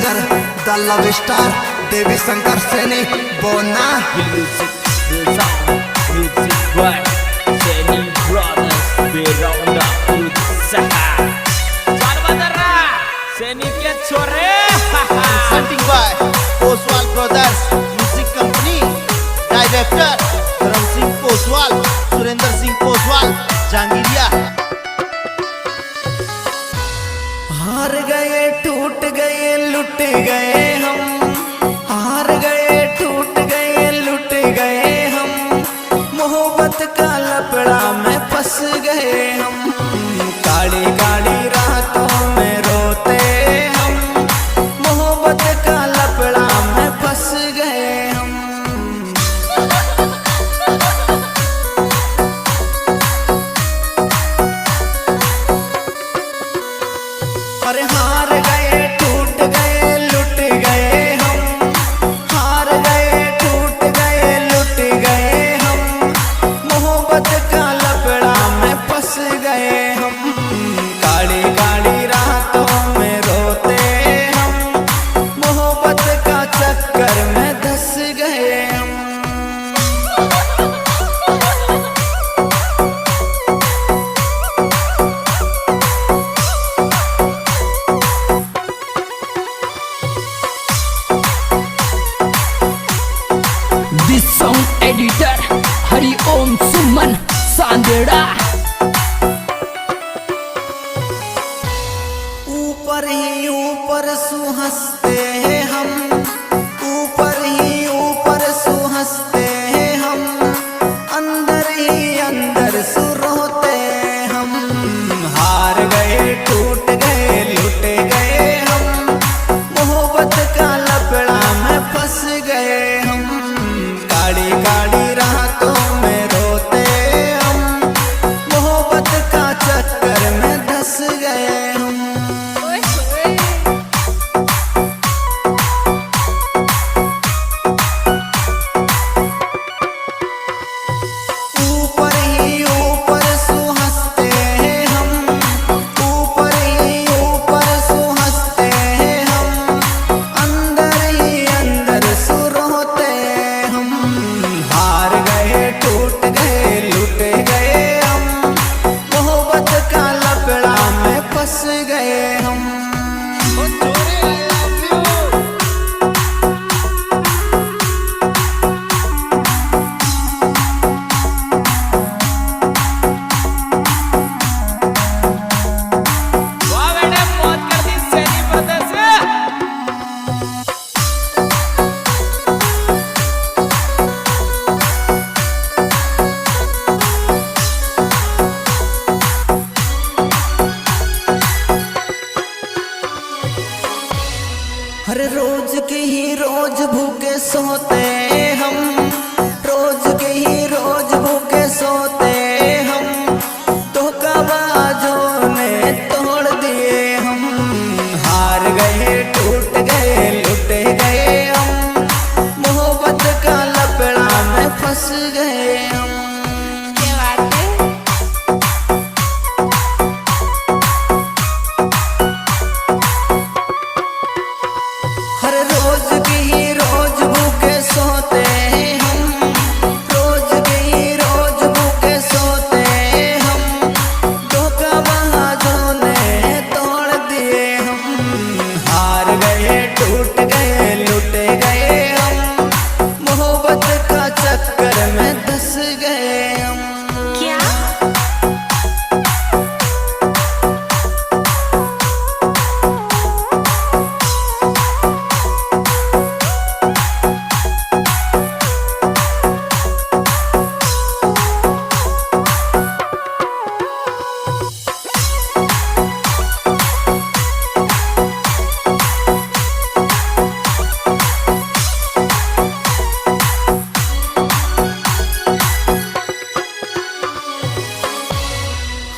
Singer द love star देवी शंकर सैनी बोना सैनी के छोरे Presenting by Oswal Brothers Music Company. Director Dharam Singh Oswal, Surendra Singh Oswal, Jangiriya. हार गए टूट गए लुट गए हम, हार गए टूट गए लुट गए हम, मोहब्बत का लपड़ा में फंस गए हम, काली काली रातों में रोते हम, मोहब्बत का लपड़ा में फंस गए हम। अरे हार गए टूट गए लुट गए हम, हार गए टूट गए लुट गए हम, मोहब्बत का लपड़ा में फंस गए हम, काली काली रातों में रोते हम, मोहब्बत का चक्कर में धंस गए हम। This song editor Hari Om Suman Sandera। ऊपर ही ऊपर सुहंसते हैं हम, ऊपर ही ऊपर सुहंसते हैं हम, अंदर ही अंदर सुरोते हम, हार गए टूट गए लुट गए हम, मोहब्बत का लपड़ा में फंस गए हम, काली काली रातों में रोते हम, मोहब्बत का चक्कर में धंस गए हम। ऊपर ही ऊपर सुहंसते हैं हम, ऊपर ही ऊपर सुहंसते हैं हम, अंदर ही अंदर सुरोते हम, हार गए टूट गए लुट गए हम, मोहब्बत का लपड़ा में फंस गए हम। वाह बेटे मौत कर दी सैनी ब्रदर्स। हर रोज के ही रोज भूखे सोते हम, रोज के ही रोज भूखे सोते हम, धोखाबाजों ने तोड़ दिए हम, हार गए टूट गए लुट गए हम, मोहब्बत का लपड़ा में फंस गए हम। हर रोज के ही रोज भूखे सोते हम, रोज के ही रोज भूखे सोते हम, धोखाबाजों ने तोड़ दिए हम, हार गए टूट गए लुट गए हम, मोहब्बत का चक्कर में धंस गए हम।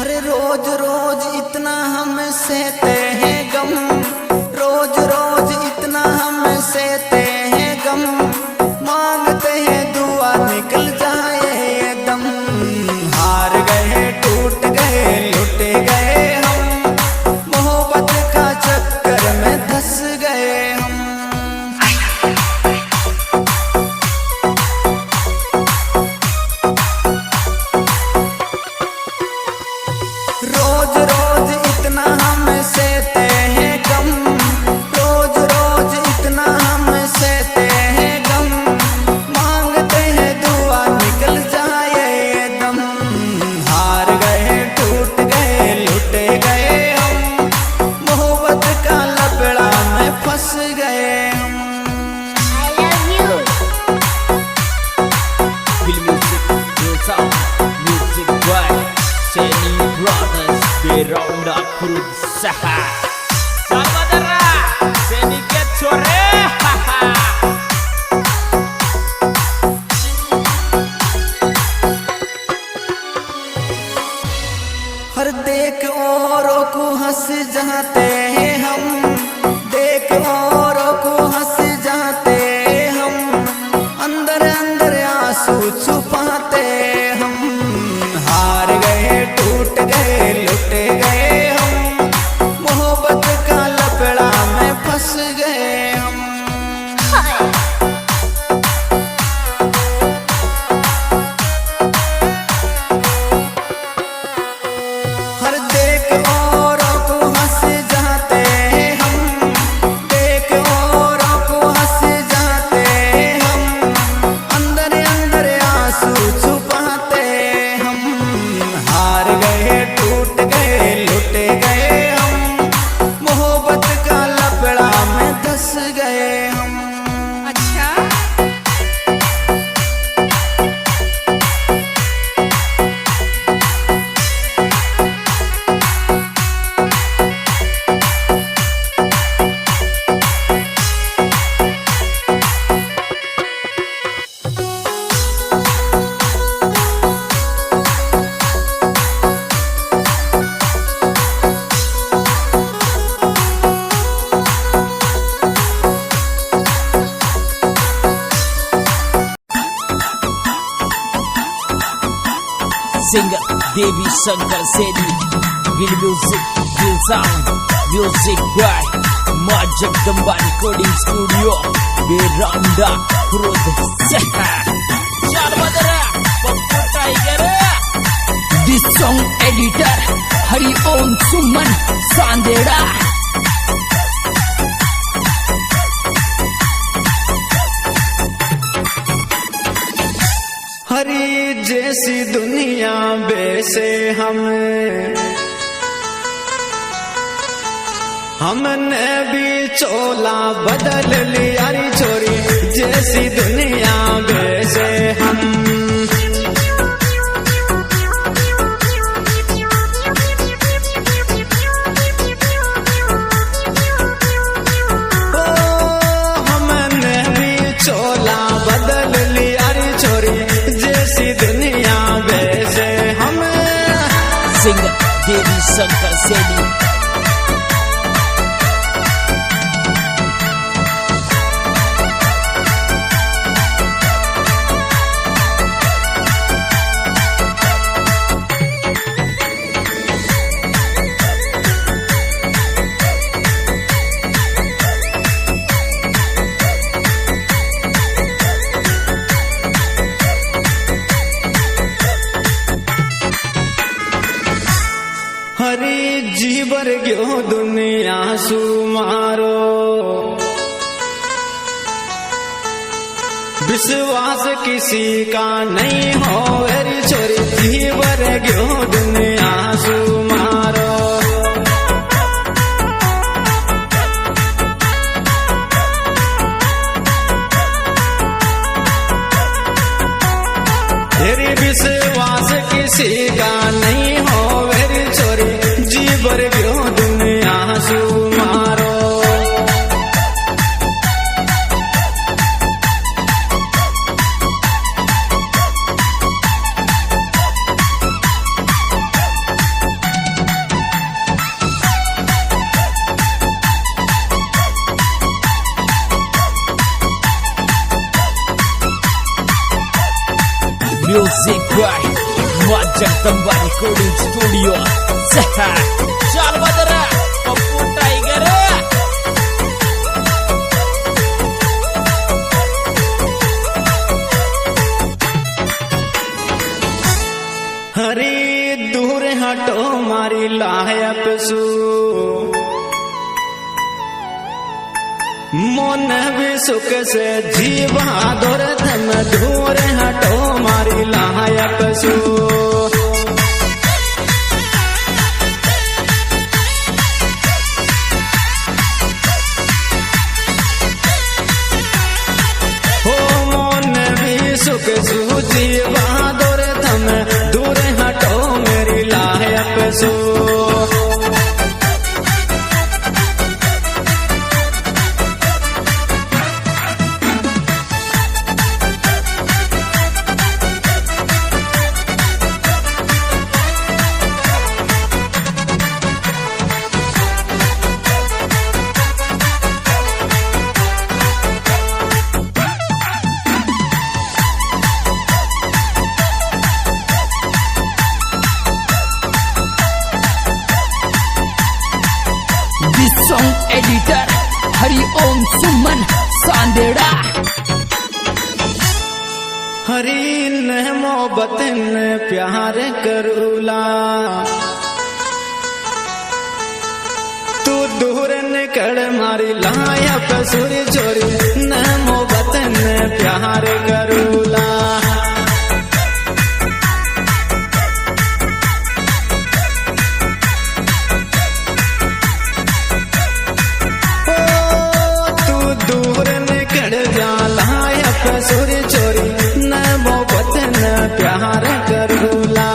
अरे रोज रोज इतना हम सहते हैं गम, रोज रोज इतना हम सहते हैं गम, मांगते हैं दुआ निकल जाए ये दम, हार गए टूट गए लुट गए हम, मोहब्बत का चक्कर में धंस गए। खुरुद सहा चल बदरा सैनिक के छोरे हर देख औरों को हंस जाते हैं हम, देख औरों को हंस जाते हम, अंदर अंदर आंसू छुपाते हम। हार गए टूट गए लुट गए हम, मोहब्बत का लपड़ा में फंस गए हम। हर देख औरों को हंस जाते हैं हम, देख औरों को हंस जाते हम, अंदर अंदर आंसू छुपाते हम। हार गए टूट गए लुट गए हम, मोहब्बत का लपड़ा में धंस गए हम। अच्छा singer Devi Shankar Saini will music will sound music by Maa Jagdamba recording studio बेरांडा खुरुद सहा चल बदरा Pappu tiger This song editor Hari Om Suman Sandera. हरी जैसी दुनिया वैसे हमने भी चोला बदल लिया री छोरी। जैसी दुनिया वैसे हम ओ, हमने भी चोला बदल लिया री छोरी। जैसी दुनिया वैसे हम सिंगर देवी शंकर सेनी हरी जीवर गयो दुनिया सुमारो। विश्वास किसी का नहीं हो री छोरी। जीवर गयो दुनिया सुमारो। तेरी विश्वास किसी का नहीं हो री छोरी। जीवर गयो दुनिया सुमारो। Music by Maa Jagdamba recording studio सहा चल बदरा पप्पू टाइगर हरी दूर हटो मारी लायक सू। मन भी सुख से जीवा दौर धम दूर हटो मारी लायक सू। हो मन भी सुख सू जीवा दौर धम दूर हटो मेरी लायक सू। सॉन्ग एडिटर हरिओम सुमन सांदेड़ा। हरी न मोहब्बत न प्यार करूला, तू दूर निकल मारी लाया पसूरी चोरी, न मोहब्बत न प्यार करूला। सूर्य चोरी न मोहब्बत न प्यार करूला।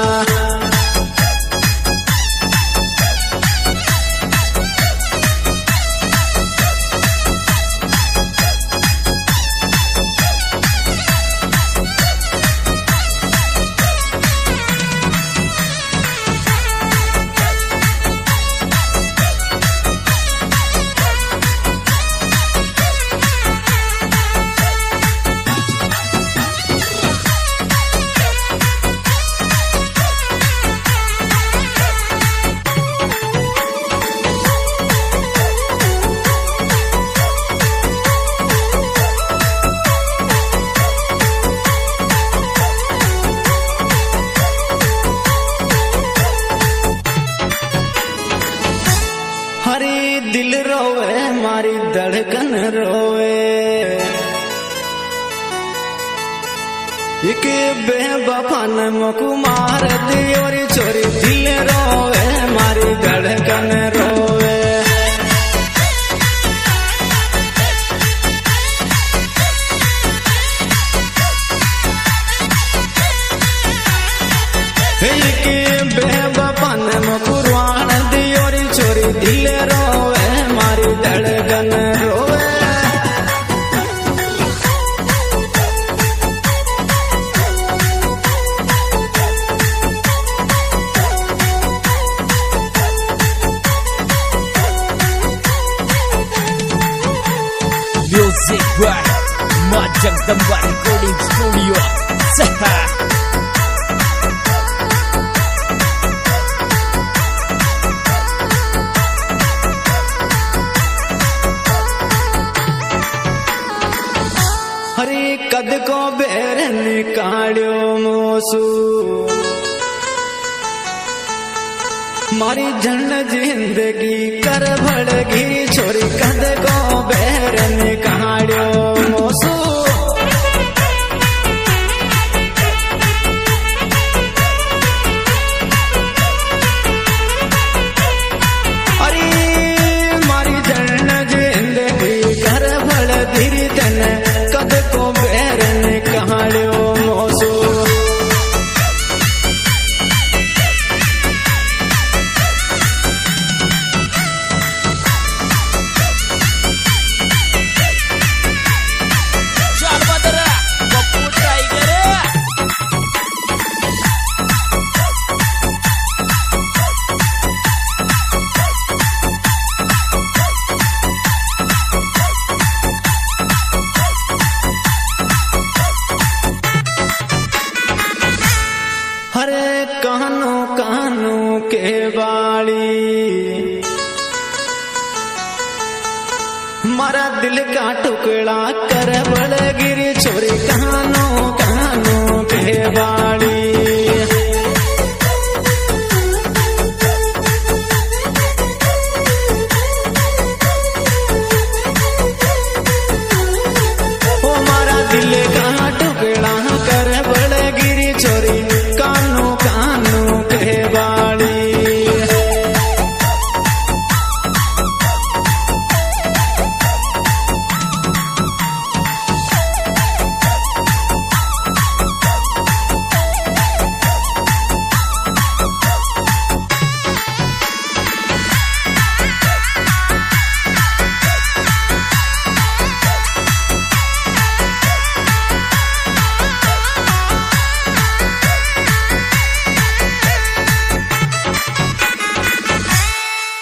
हरी दिल रोवे मारी धड़कन रोवे, एक बेवफा ने मकू मार दियोरी चोरी, दिल रोवे मारी धड़कन रोवे। एक बेवफा ने मकू मार दियोरी चोरी, दिल रोवे मारी धड़कन रोवे। म्यूजिक बाय मां जगदम्बा रिकॉर्डिंग स्टूडियो सहा। हरी कद को बेर निकालियो मोसू, मारी झंड जिंदगी कर भड़गी छोरी, कद को बेर निकालियो मोसू। अरे मारी झंड जिंदगी कर भड़गी तन, कद को बेर निकालियो मोसू। चल बदरा पप्पू टाइगर। हरे कानू कानू के बाली, मारा दिल का टुकड़ा कर बड़गिरी छोरी, कानू कानू के बाली। ओ मारा दिल का टुकड़ा कर बड़गिरी छोरी, कानू कानू के बाली।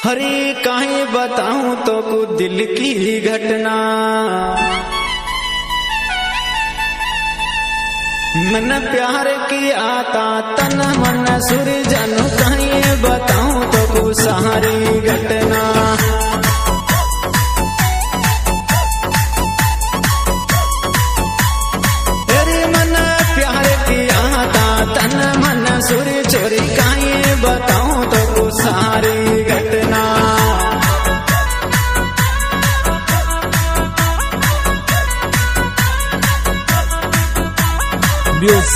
हरी काहे बताऊं तो को दिल की घटना, मन प्यार किया था तन मन सूरजन, काहे बताऊं तो को सारी घटना।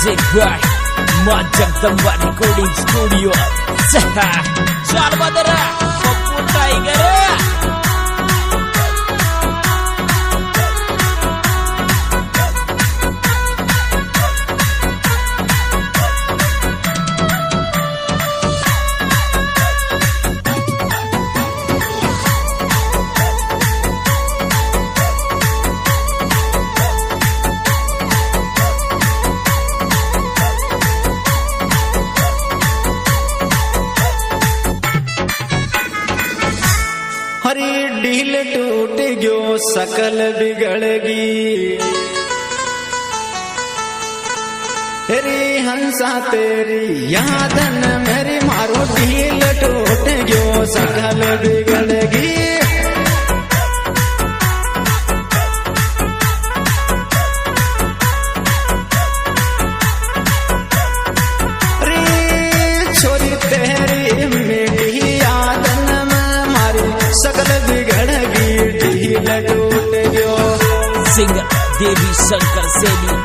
Music by Ma Jagdamba Recording Studio. चल बदरा पप्पू टाइगर हरी ढील टूट गयो सकल बिगड़गी तेरी हंसा तेरी यादन मेरी मारो ढील टूट गयो सकल बिगड़गी रे छोरी तेरी मेरी यादन में मारी सकल बिगड़गी ढील टूट गयो Singer Devi Shankar Seni.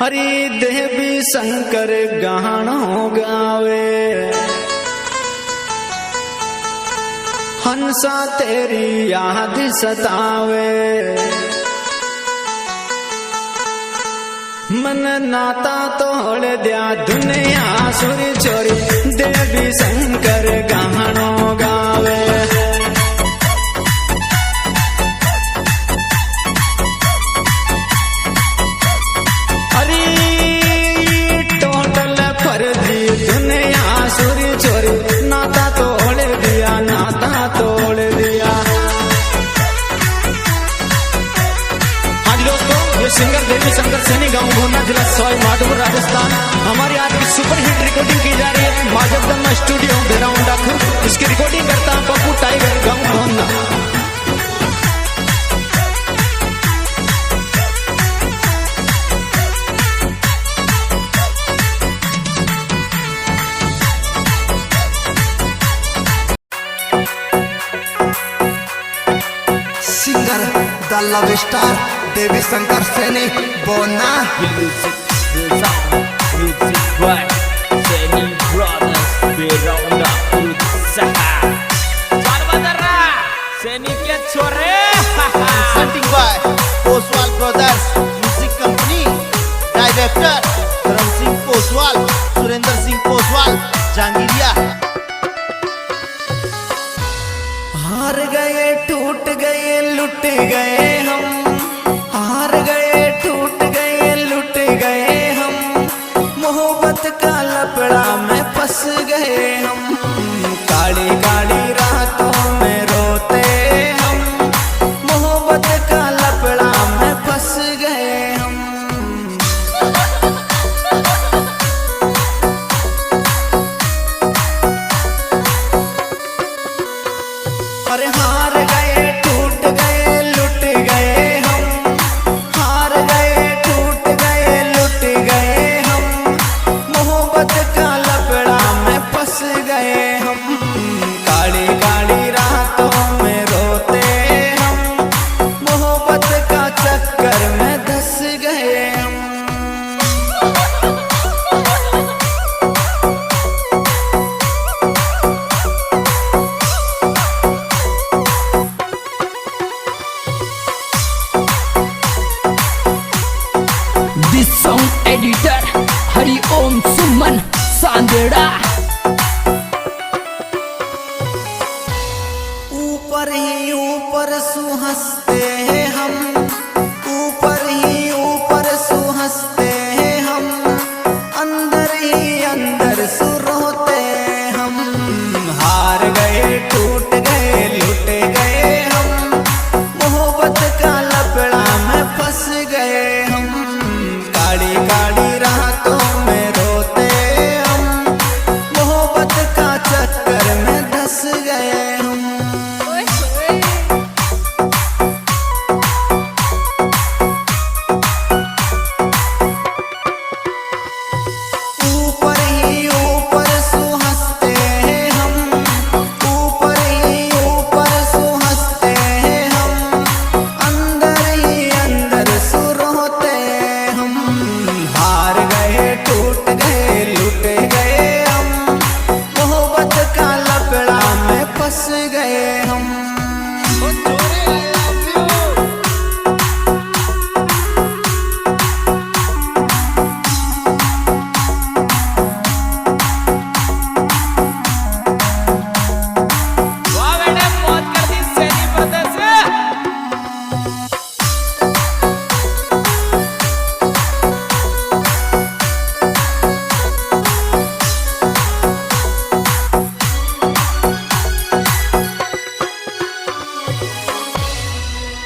हरि देवी शंकर गानो गावे हंसा तेरी याद सतावे मन नाता तोड़ दिया दुनिया सुरी चोरी देवी शंकर गानो गावे सिंगर देवी शंकर सैनी गांव भोना जिला सवाई माधोपुर राजस्थान। हमारी आज की सुपर हिट रिकॉर्डिंग की जा रही है माँ जगदम्बा स्टूडियो भेराउंडा खुर्द। इसकी रिकॉर्डिंग करता है पप्पू टाइगर गांव भोना। सिंगर द लव स्टार देवी शंकर सैनी बोना। Music by Seni Brothers Beronda Usaha. चल बदरा सैनी के छोरे Presenting by Oswal Brothers Music Company. Director धर्म सिंह पोसवाल, सुरेंद्र सिंह पोसवाल, जहांगीरिया। हार गए टूट गए लुट गए हम, हार गए टूट गए लुट गए हम, मोहब्बत का लपड़ा में फंस गए हम, काली काली रातों में रोते हम, मोहब्बत का लपड़ा में फंस गए हम। अरे हार गए टूट गए लुट गए हम, हार गए टूट गए लुट गए हम, मोहब्बत का लपड़ा में फंस गए हम, काली काली रातों में रोते हम, मोहब्बत का चक्कर में धंस गए हम। This song editor Hari Om Suman Sandera. ऊपर ही ऊपर सुहंसते हैं हम, ऊपर ही ऊपर सुहंसते हैं हम, अंदर ही अंदर सुरोते हम, हार गए टूट गए लुट गए हम, मोहब्बत का लपड़ा में फंस गए हम, काली काली रातों में रोते हम,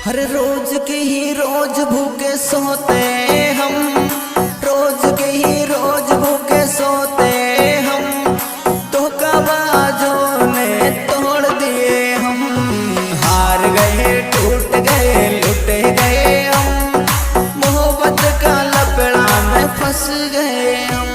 हर रोज के ही रोज भूखे सोते हम, रोज के ही रोज भूखे सोते हम, धोखाबाजों ने तोड़ दिए हम। हार गए टूट गए लुट गए हम, मोहब्बत का लपड़ा में फंस गए हम।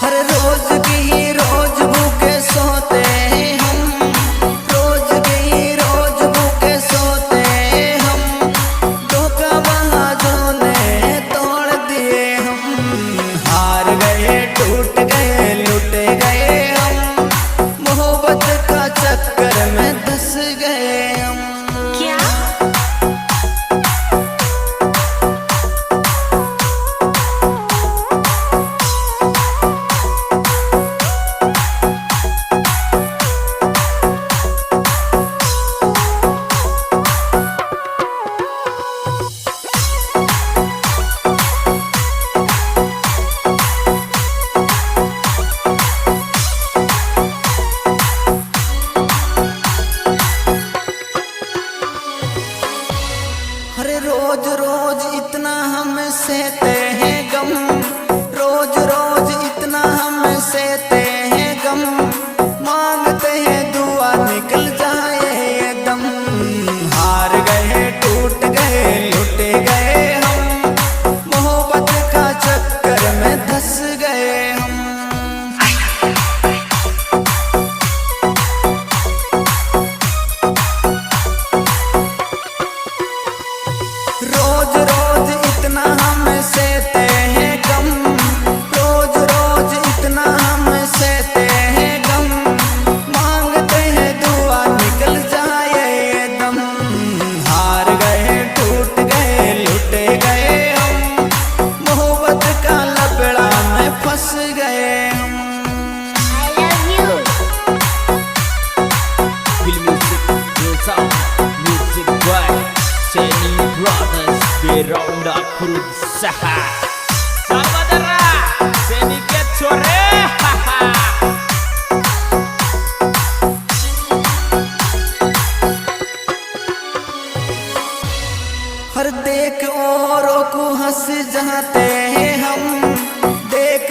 हर रोज की ही रोज भूखे सोते हम, रोज की ही रोज भूखे सोते हम, धोखाबाजों ने तोड़ दिए हम। हार गए टूट गए लुट गए हम, मोहब्बत का चक्कर में धंस गए हम। अरे रोज रोज इतना हम सहते हैं गम, रोज रोज इतना हम सहते हैं गम, मांगते हैं दुआ निकल जाए ये दम। हार गए टूट गए लुट गए हम, मोहब्बत का चक्कर में धंस गए हम। रोज रोज इतना हम सहते हैं गम, रोज रोज इतना हम सहते हैं गम, मांगते हैं दुआ निकल जाए ये दम। हार गए टूट गए लुट गए हम, मोहब्बत का लपड़ा में फंस गए हम। Feel music, real sound, music by Seni Brothers, they round up crew Saha. Salvadara, sedikit sore. हर देख औरों को हंस जाते हैं हम, देख